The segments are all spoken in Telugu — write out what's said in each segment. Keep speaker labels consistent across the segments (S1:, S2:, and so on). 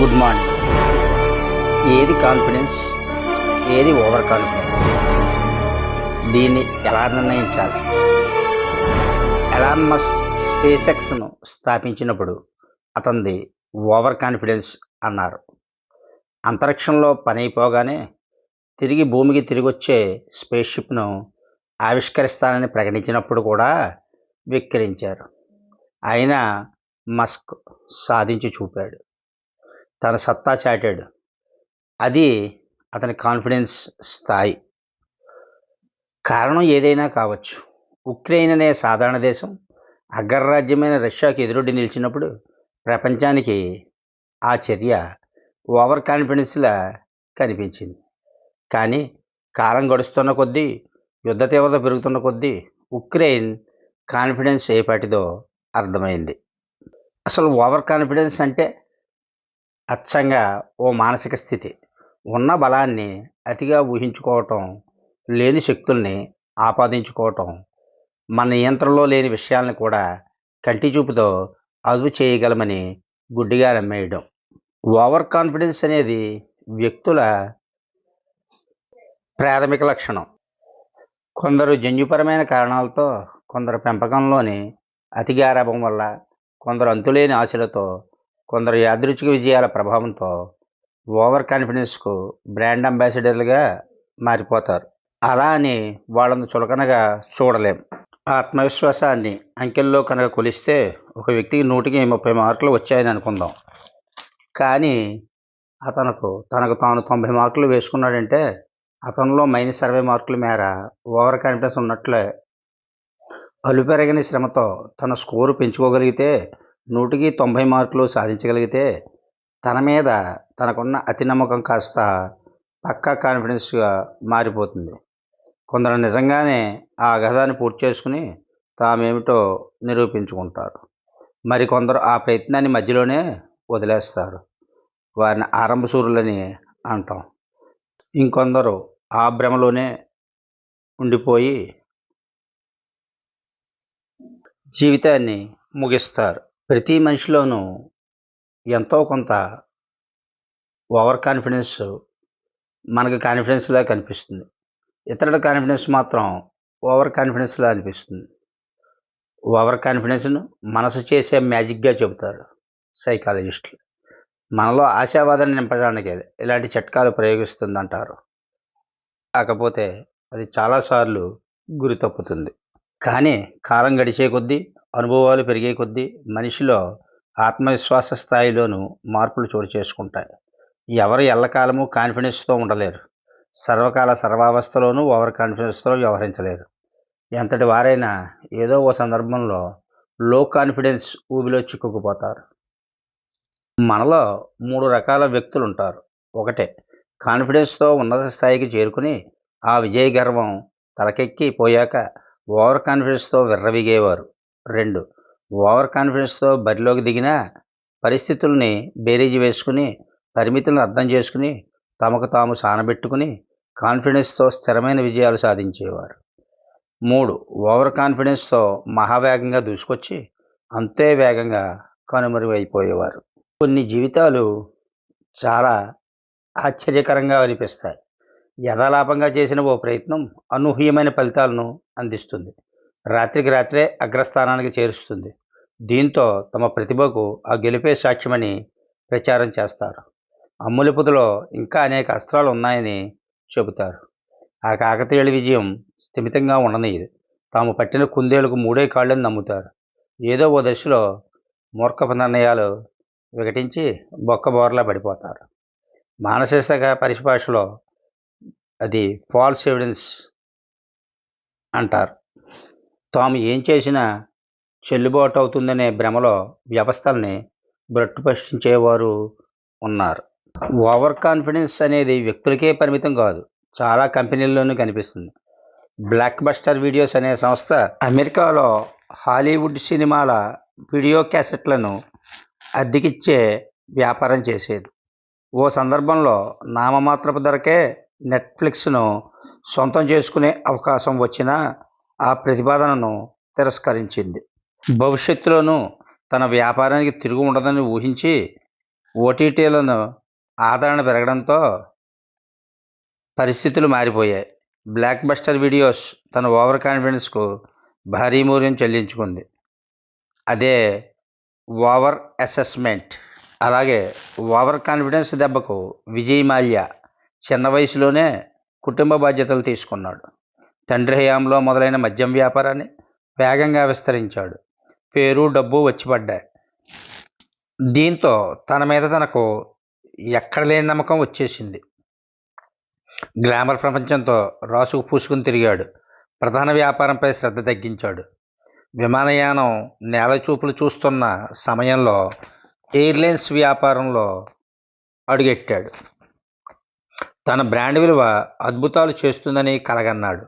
S1: Good morning. ఏది కాన్ఫిడెన్స్, ఏది ఓవర్ కాన్ఫిడెన్స్? దీన్ని ఎలా నిర్ణయించాలి? ఎలాన్ మస్క్ స్పేస్ ఎక్స్ను స్థాపించినప్పుడు అతనిది ఓవర్ కాన్ఫిడెన్స్ అన్నారు. అంతరిక్షంలో పని అయిపోగానే తిరిగి భూమికి తిరిగొచ్చే స్పేస్ షిప్ను ఆవిష్కరిస్తానని ప్రకటించినప్పుడు కూడా వెక్కిరించారు. అయినా మస్క్ సాధించి చూపాడు, తన సత్తా చాటాడు. అది అతని కాన్ఫిడెన్స్ స్థాయి. కారణం ఏదైనా కావచ్చు. ఉక్రెయిన్ అనే సాధారణ దేశం అగ్రరాజ్యమైన రష్యాకి ఎదురొడ్డి నిలిచినప్పుడు ప్రపంచానికి ఆ చర్య ఓవర్ కాన్ఫిడెన్స్లా కనిపించింది. కానీ కాలం గడుస్తున్న కొద్దీ, యుద్ధ తీవ్రత పెరుగుతున్న కొద్దీ ఉక్రెయిన్ కాన్ఫిడెన్స్ ఏపాటిదో అర్థమైంది. అసలు ఓవర్ కాన్ఫిడెన్స్ అంటే అచ్చంగా ఓ మానసిక స్థితి. ఉన్న బలాన్ని అతిగా ఊహించుకోవటం, లేని శక్తుల్ని ఆపాదించుకోవటం, మన నియంత్రణలో లేని విషయాలను కూడా కంటి చూపుతో అదుపు చేయగలమని గుడ్డిగా నమ్మేయడం. ఓవర్ కాన్ఫిడెన్స్ అనేది వ్యక్తుల ప్రాథమిక లక్షణం. కొందరు జన్యుపరమైన కారణాలతో, కొందరు పెంపకంలోని అతి గారాబం వల్ల, కొందరు అంతులేని ఆశలతో, కొందరు యాదృచ్ఛిక విజయాల ప్రభావంతో ఓవర్ కాన్ఫిడెన్స్కు బ్రాండ్ అంబాసిడర్లుగా మారిపోతారు. అలా అని వాళ్ళను చులకనగా చూడలేం. ఆత్మవిశ్వాసాన్ని అంకెల్లో కనుక కొలిస్తే ఒక వ్యక్తికి 100కి 30 మార్కులు వచ్చాయని అనుకుందాం. కానీ తనకు తాను 90 మార్కులు వేసుకున్నాడంటే అతనిలో -60 మార్కుల మేర ఓవర్ కాన్ఫిడెన్స్ ఉన్నట్లే. అలుపెరగని శ్రమతో తన స్కోరు పెంచుకోగలిగితే, 100కి 90 మార్కులు సాధించగలిగితే తన మీద తనకున్న అతి నమ్మకం కాస్త పక్కా కాన్ఫిడెన్స్గా మారిపోతుంది. కొందరు నిజంగానే ఆ అగాధాన్ని పూర్తి చేసుకుని తామేమిటో నిరూపించుకుంటారు. మరికొందరు ఆ ప్రయత్నాన్ని మధ్యలోనే వదిలేస్తారు. వారిని ఆరంభశూరులని అంటాం. ఇంకొందరు ఆ భ్రమలోనే ఉండిపోయి జీవితాన్ని ముగిస్తారు. ప్రతి మనిషిలోనూ ఎంతో కొంత ఓవర్ కాన్ఫిడెన్స్ మనకు కాన్ఫిడెన్స్లా కనిపిస్తుంది. ఇతరుల కాన్ఫిడెన్స్ మాత్రం ఓవర్ కాన్ఫిడెన్స్లా అనిపిస్తుంది. ఓవర్ కాన్ఫిడెన్స్ను మనసు చేసే మ్యాజిక్గా చెబుతారు సైకాలజిస్టులు. మనలో ఆశావాదాన్ని నింపడానికి ఇలాంటి చిట్కాలు ప్రయోగిస్తుందంటారు. కాకపోతే అది చాలాసార్లు గురి తప్పుతుంది. కానీ కాలం గడిచే కొద్దీ, అనుభవాలు పెరిగే కొద్దీ మనిషిలో ఆత్మవిశ్వాస స్థాయిలోనూ మార్పులు చోటు చేసుకుంటాయి. ఎవరు ఎల్లకాలము కాన్ఫిడెన్స్తో ఉండలేరు. సర్వకాల సర్వావస్థలోనూ ఓవర్ కాన్ఫిడెన్స్తో వ్యవహరించలేరు. ఎంతటి వారైనా ఏదో ఓ సందర్భంలో లో కాన్ఫిడెన్స్ ఊబిలో చిక్కుకుపోతారు. మనలో 3 రకాల వ్యక్తులు ఉంటారు. 1, కాన్ఫిడెన్స్తో ఉన్నత స్థాయికి చేరుకుని ఆ విజయ గర్వం తలకెక్కి పోయాక ఓవర్ కాన్ఫిడెన్స్తో విర్రవీగేవారు. 2, ఓవర్ కాన్ఫిడెన్స్తో బరిలోకి దిగినా పరిస్థితుల్ని బేరీజు వేసుకుని, పరిమితులను అర్థం చేసుకుని, తమకు తాము సానబెట్టుకుని కాన్ఫిడెన్స్తో స్థిరమైన విజయాలు సాధించేవారు. 3, ఓవర్ కాన్ఫిడెన్స్తో మహావేగంగా దూసుకొచ్చి అంతే వేగంగా కనుమరుగైపోయేవారు. కొన్ని జీవితాలు చాలా ఆశ్చర్యకరంగా అనిపిస్తాయి. యథాలాపంగా చేసిన ఓ ప్రయత్నం అనూహ్యమైన ఫలితాలను అందిస్తుంది. రాత్రికి రాత్రే అగ్రస్థానానికి చేరుస్తుంది. దీంతో తమ ప్రతిభకు ఆ గెలుపే సాక్ష్యమని ప్రచారం చేస్తారు. అమ్ముల పొదిలో ఇంకా అనేక అస్త్రాలు ఉన్నాయని చెబుతారు. ఆ కాకతీయుల విజయం స్థిమితంగా ఉండనిది. తాము పట్టిన కుందేలకు 3 కాళ్ళని నమ్ముతారు. ఏదో ఓ దశలో మూర్ఖపు నిర్ణయాలు వికటించి బొక్కబోర్లా పడిపోతారు. మానసిక పరిభాషలో అది ఫాల్స్ ఎవిడెన్స్ అంటారు. తాము ఏం చేసినా చెల్లుబాటు అవుతుందనే భ్రమలో వ్యవస్థల్ని భ్రట్టుపట్టించేవారు ఉన్నారు. ఓవర్ కాన్ఫిడెన్స్ అనేది వ్యక్తులకే పరిమితం కాదు, చాలా కంపెనీల్లోనూ కనిపిస్తుంది. బ్లాక్ బస్టర్ వీడియోస్ అనే సంస్థ అమెరికాలో హాలీవుడ్ సినిమాల వీడియో క్యాసెట్లను అద్దెకిచ్చే వ్యాపారం చేసేది. ఓ సందర్భంలో నామమాత్రపు ధరకే నెట్ఫ్లిక్స్ను సొంతం చేసుకునే అవకాశం వచ్చినా ఆ ప్రతిపాదనను తిరస్కరించింది. భవిష్యత్తులోనూ తన వ్యాపారానికి తిరుగు ఉండదని ఊహించి ఓటీటీలను ఆదరణ పెరగడంతో పరిస్థితులు మారిపోయాయి. బ్లాక్ బస్టర్ వీడియోస్ తన ఓవర్ కాన్ఫిడెన్స్కు భారీ మూల్యం చెల్లించుకుంది. అదే ఓవర్ అసెస్మెంట్. అలాగే ఓవర్ కాన్ఫిడెన్స్ దెబ్బకు విజయ్ మాల్యా చిన్న వయసులోనే కుటుంబ బాధ్యతలు తీసుకున్నాడు. తండ్రి హయాంలో మొదలైన మద్యం వ్యాపారాన్ని వేగంగా విస్తరించాడు. పేరు, డబ్బు వచ్చిపడ్డాయి. దీంతో తన మీద తనకు ఎక్కడ లేని నమ్మకం వచ్చేసింది. గ్లామర్ ప్రపంచంతో రాసుకు పూసుకుని తిరిగాడు. ప్రధాన వ్యాపారంపై శ్రద్ధ తగ్గించాడు. విమానయానం నేల చూపులు చూస్తున్న సమయంలో ఎయిర్లైన్స్ వ్యాపారంలో అడుగెట్టాడు. తన బ్రాండ్ విలువ అద్భుతాలు చేస్తుందని కలగన్నాడు.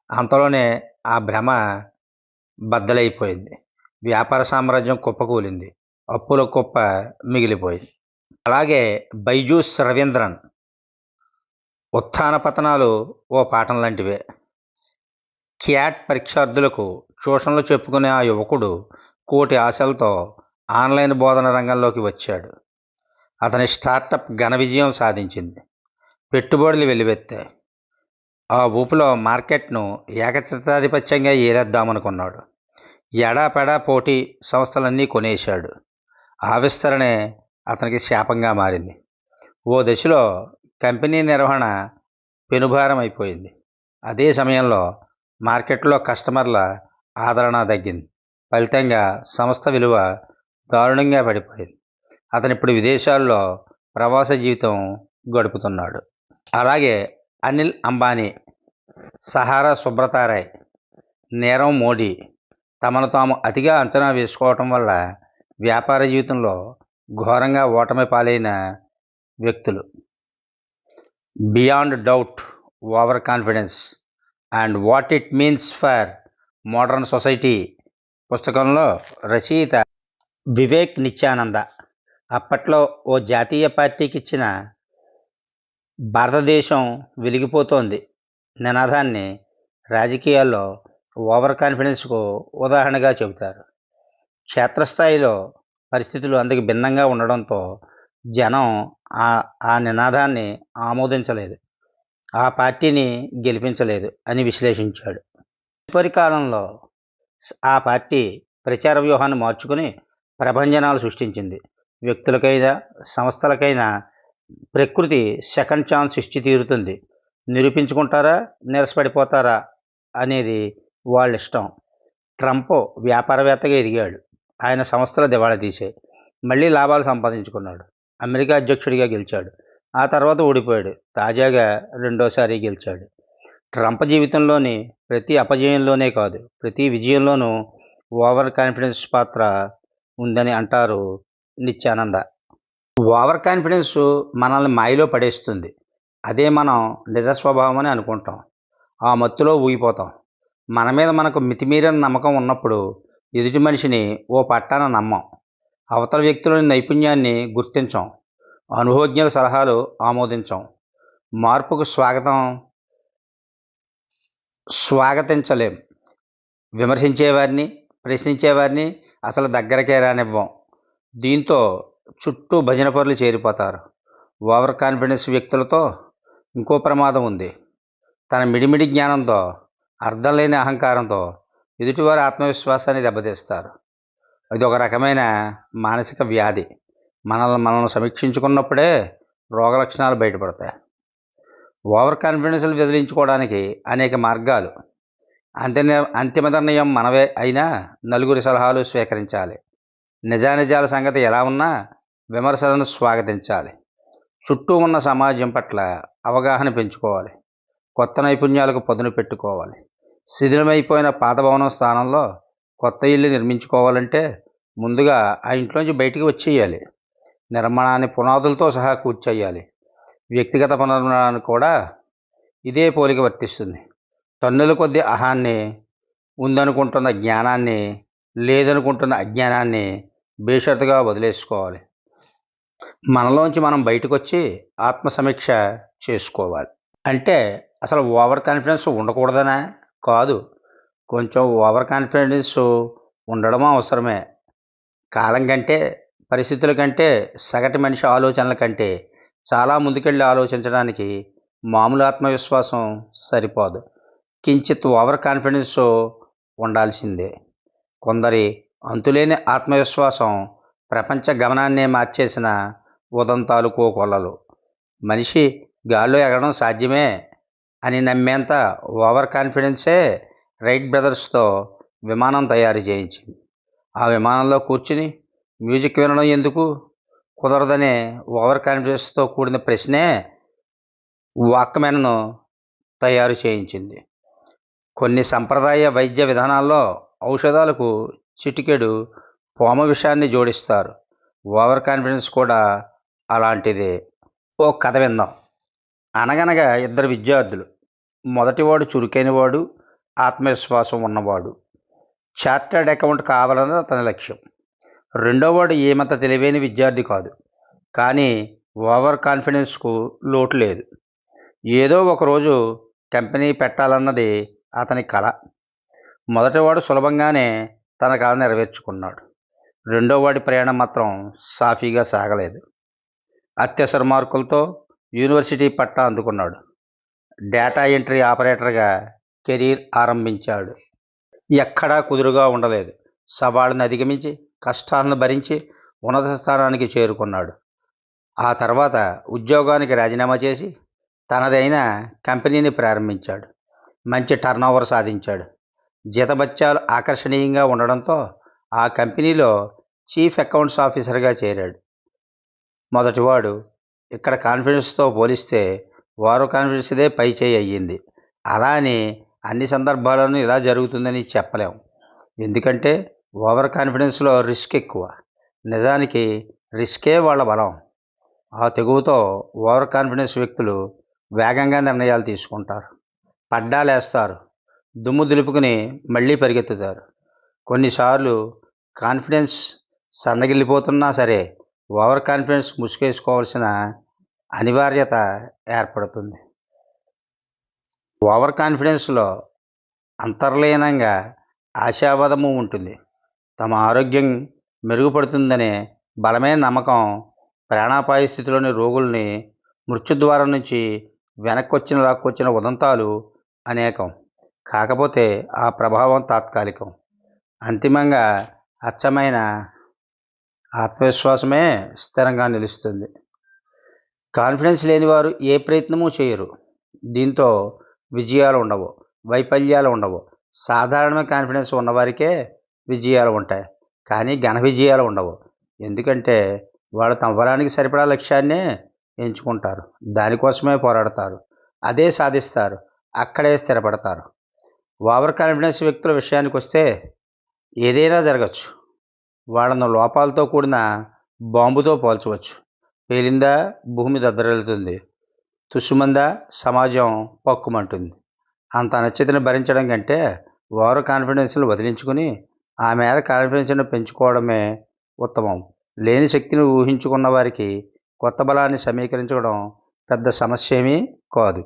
S1: అంతలోనే ఆ భ్రమ బద్దలైపోయింది. వ్యాపార సామ్రాజ్యం కుప్పకూలింది. అప్పుల కుప్ప మిగిలిపోయింది. అలాగే బైజూస్ రవీంద్రన్ ఉత్థాన పతనాలు ఓ పాఠం లాంటివే. క్యాట్ పరీక్షార్థులకు ట్యూషన్లు చెప్పుకునే ఆ యువకుడు కోటి ఆశలతో ఆన్లైన్ బోధన రంగంలోకి వచ్చాడు. అతని స్టార్టప్ ఘన విజయం సాధించింది. పెట్టుబడులు వెల్లువెత్తాయి. ఆ ఊపులో మార్కెట్ను ఏకఛత్రాధిపత్యంగా ఏలేద్దామనుకున్నాడు. ఎడాపెడా పోటీ సంస్థలన్నీ కొనేశాడు. ఆ విస్తరణే అతనికి శాపంగా మారింది. ఓ దశలో కంపెనీ నిర్వహణ పెనుభారం అయిపోయింది. అదే సమయంలో మార్కెట్లో కస్టమర్ల ఆదరణ తగ్గింది. ఫలితంగా సంస్థ విలువ దారుణంగా పడిపోయింది. అతను ఇప్పుడు విదేశాల్లో ప్రవాస జీవితం గడుపుతున్నాడు. అలాగే అనిల్ అంబానీ, సహారా సుబ్రతారాయ్, నీరవ్ మోడీ తమను తాము అతిగా అంచనా వేసుకోవటం వల్ల వ్యాపార జీవితంలో ఘోరంగా ఓటమి పాలైన వ్యక్తులు. Beyond doubt, over confidence and what it means for modern society పుస్తకంలో రచయిత వివేక్ నిత్యానంద అప్పట్లో ఓ జాతీయ పార్టీకి ఇచ్చిన భారతదేశం వెలిగిపోతోంది నినాదాన్ని రాజకీయాల్లో ఓవర్ కాన్ఫిడెన్స్కు ఉదాహరణగా చెబుతారు. క్షేత్రస్థాయిలో పరిస్థితులు అందుకు భిన్నంగా ఉండడంతో జనం ఆ నినాదాన్ని ఆమోదించలేదు, ఆ పార్టీని గెలిపించలేదు అని విశ్లేషించాడు. తదుపరి కాలంలో ఆ పార్టీ ప్రచార వ్యూహాన్ని మార్చుకుని ప్రభంజనాలు సృష్టించింది. వ్యక్తులకైనా సంస్థలకైనా ప్రకృతి సెకండ్ ఛాన్స్ ఇచ్చి తీరుతుంది. నిరూపించుకుంటారా, నిరసపడిపోతారా అనేది వాళ్ళ ఇష్టం. ట్రంప్ వ్యాపారవేత్తగా ఎదిగాడు. ఆయన సంస్థలు దివాళా తీశాయి. మళ్ళీ లాభాలు సంపాదించుకున్నాడు. అమెరికా అధ్యక్షుడిగా గెలిచాడు. ఆ తర్వాత ఓడిపోయాడు. తాజాగా రెండోసారి గెలిచాడు. ట్రంప్ జీవితంలోని ప్రతి అపజయంలోనే కాదు, ప్రతి విజయంలోనూ ఓవర్ కాన్ఫిడెన్స్ పాత్ర ఉందని అంటారు నిత్యానంద. ఓవర్ కాన్ఫిడెన్స్ మనల్ని మాయలో పడేస్తుంది. అదే మనం నిజ స్వభావం అని అనుకుంటాం. ఆ మత్తులో ఊగిపోతాం. మన మీద మనకు మితిమీరిన నమ్మకం ఉన్నప్పుడు ఎదుటి మనిషిని ఓ పట్టాన నమ్మం. అవతల వ్యక్తులోని నైపుణ్యాన్ని గుర్తించం. అనుభవజ్ఞుల సలహాలు ఆమోదించం. మార్పుకు స్వాగతించలేం. విమర్శించేవారిని, ప్రశ్నించేవారిని అసలు దగ్గరకే రానివ్వం. దీంతో చుట్టూ భజన పరులు చేరిపోతారు. ఓవర్ కాన్ఫిడెన్స్ వ్యక్తులతో ఇంకో ప్రమాదం ఉంది. తన మిడిమిడి జ్ఞానంతో, అర్థం లేని అహంకారంతో ఎదుటివారి ఆత్మవిశ్వాసాన్ని దెబ్బతీస్తారు. ఇది ఒక రకమైన మానసిక వ్యాధి. మనం సమీక్షించుకున్నప్పుడే రోగ లక్షణాలు బయటపడతాయి. ఓవర్ కాన్ఫిడెన్స్లు వదిలించుకోవడానికి అనేక మార్గాలు. అంతిమ నిర్ణయం మనవే అయినా నలుగురి సలహాలు స్వీకరించాలి. నిజానిజాల సంగతి ఎలా ఉన్నా విమర్శలను స్వాగతించాలి. చుట్టూ ఉన్న సమాజం పట్ల అవగాహన పెంచుకోవాలి. కొత్త నైపుణ్యాలకు పదును పెట్టుకోవాలి. శిథిలమైపోయిన పాత భవనం స్థానంలో కొత్త ఇల్లు నిర్మించుకోవాలంటే ముందుగా ఆ ఇంట్లోంచి బయటికి వచ్చేయాలి. నిర్మాణాన్ని పునాదులతో సహా కూర్చేయాలి. వ్యక్తిగత పునర్నిర్మాణానికి కూడా ఇదే పోలిక వర్తిస్తుంది. టన్నుల కొద్ది అహాన్ని, ఉందనుకుంటున్న జ్ఞానాన్ని, లేదనుకుంటున్న అజ్ఞానాన్ని బేషరతుగా వదిలేసుకోవాలి. మనలోంచి మనం బయటకు వచ్చి ఆత్మసమీక్ష చేసుకోవాలి. అంటే అసలు ఓవర్ కాన్ఫిడెన్స్ ఉండకూడదనా? కాదు, కొంచెం ఓవర్ కాన్ఫిడెన్స్ ఉండడం అవసరమే. కాలం కంటే పరిస్థితుల కంటే, సగటు మనిషి ఆలోచనల కంటే చాలా ముందుకెళ్ళి ఆలోచించడానికి మామూలు ఆత్మవిశ్వాసం సరిపోదు. కించిత్ ఓవర్ కాన్ఫిడెన్స్ ఉండాల్సిందే. కొందరి అంతులేని ఆత్మవిశ్వాసం ప్రపంచ గమనాన్నే మార్చేసిన ఉదంతాలు కోకొల్లలు. మనిషి గాల్లో ఎగరడం సాధ్యమే అని నమ్మేంత ఓవర్ కాన్ఫిడెన్సే రైట్ బ్రదర్స్తో విమానం తయారు చేయించింది. ఆ విమానంలో కూర్చుని మ్యూజిక్ వినడం ఎందుకు కుదరదనే ఓవర్ కాన్ఫిడెన్స్తో కూడిన ప్రశ్నే వాక్మెన్ను తయారు చేయించింది. కొన్ని సంప్రదాయ వైద్య విధానాల్లో ఔషధాలకు చిటికెడు పోమ విషాన్ని జోడిస్తారు. ఓవర్ కాన్ఫిడెన్స్ కూడా అలాంటిదే. ఓ కథ విందాం. అనగనగా ఇద్దరు విద్యార్థులు. మొదటివాడు చురుకైనవాడు, ఆత్మవిశ్వాసం ఉన్నవాడు. చార్టర్డ్ అకౌంట్ కావాలన్నది అతని లక్ష్యం. రెండోవాడు ఏమంత తెలివైన విద్యార్థి కాదు, కానీ ఓవర్ కాన్ఫిడెన్స్కు లోటు లేదు. ఏదో ఒకరోజు కంపెనీ పెట్టాలన్నది అతని కల. మొదటివాడు సులభంగానే తన కల నెరవేర్చుకున్నాడు. రెండోవాడి ప్రయాణం మాత్రం సాఫీగా సాగలేదు. అత్యవసర మార్కులతో యూనివర్సిటీ పట్టా అందుకున్నాడు. డేటా ఎంట్రీ ఆపరేటర్గా కెరీర్ ఆరంభించాడు. ఎక్కడా కుదురుగా ఉండలేదు. సవాళ్ళను అధిగమించి, కష్టాలను భరించి ఉన్నత స్థానానికి చేరుకున్నాడు. ఆ తర్వాత ఉద్యోగానికి రాజీనామా చేసి తనదైన కంపెనీని ప్రారంభించాడు. మంచి టర్నోవర్ సాధించాడు. జీతభత్యాలు ఆకర్షణీయంగా ఉండడంతో ఆ కంపెనీలో చీఫ్ అకౌంట్స్ ఆఫీసర్గా చేరాడు. మొదటివాడు ఇక్కడ కాన్ఫిడెన్స్తో పోలిస్తే ఓవర్ కాన్ఫిడెన్స్దే పై చేయి అయ్యింది. అలా అని అన్ని సందర్భాల్లోనూ ఇలా జరుగుతుందని చెప్పలేం. ఎందుకంటే ఓవర్ కాన్ఫిడెన్స్లో రిస్క్ ఎక్కువ. నిజానికి రిస్కే వాళ్ళ బలం. ఆ తెగువతో ఓవర్ కాన్ఫిడెన్స్ వ్యక్తులు వేగంగా నిర్ణయాలు తీసుకుంటారు. పడ్డాలేస్తారు, దుమ్ము దులుపుకుని మళ్ళీ పరిగెత్తుతారు. కొన్నిసార్లు కాన్ఫిడెన్స్ సన్నగిల్లిపోతున్నా సరే ఓవర్ కాన్ఫిడెన్స్ ముసుగేసుకోవాల్సిన అనివార్యత ఏర్పడుతుంది. ఓవర్ కాన్ఫిడెన్స్లో అంతర్లీనంగా ఆశావాదము ఉంటుంది. తమ ఆరోగ్యం మెరుగుపడుతుందనే బలమైన నమ్మకం ప్రాణాపాయ స్థితిలోని రోగుల్ని మృత్యుద్వారం నుంచి వెనక్కొచ్చిన లాక్కొచ్చిన ఉదంతాలు అనేకం. కాకపోతే ఆ ప్రభావం తాత్కాలికం. అంతిమంగా అచ్చమైన ఆత్మవిశ్వాసమే స్థిరంగా నిలుస్తుంది. కాన్ఫిడెన్స్ లేనివారు ఏ ప్రయత్నమూ చేయరు. దీంతో విజయాలు ఉండవు, వైఫల్యాలు ఉండవు. సాధారణ కాన్ఫిడెన్స్ ఉన్నవారికే విజయాలు ఉంటాయి, కానీ ఘన విజయాలు ఉండవు. ఎందుకంటే వాళ్ళు తమ బలానికి సరిపడా లక్ష్యాన్నే ఎంచుకుంటారు, దానికోసమే పోరాడతారు, అదే సాధిస్తారు, అక్కడే స్థిరపడతారు. ఓవర్ కాన్ఫిడెన్స్ వ్యక్తుల విషయానికి వస్తే ఏదైనా జరగచ్చు. వాళ్ళను లోపాలతో కూడిన బాంబుతో పోల్చవచ్చు. పేలిందా భూమి దద్దరిల్లుతుంది, తుస్సుమందా సమాజం పక్కుమంటుంది. అంత అనిశ్చితిని భరించడం కంటే ఓవర్ కాన్ఫిడెన్స్ను వదిలించుకుని ఆ మేర కాన్ఫిడెన్స్ను పెంచుకోవడమే ఉత్తమం. లేని శక్తిని ఊహించుకున్న వారికి కొత్త బలాన్ని సమీకరించడం పెద్ద సమస్య ఏమీ కాదు.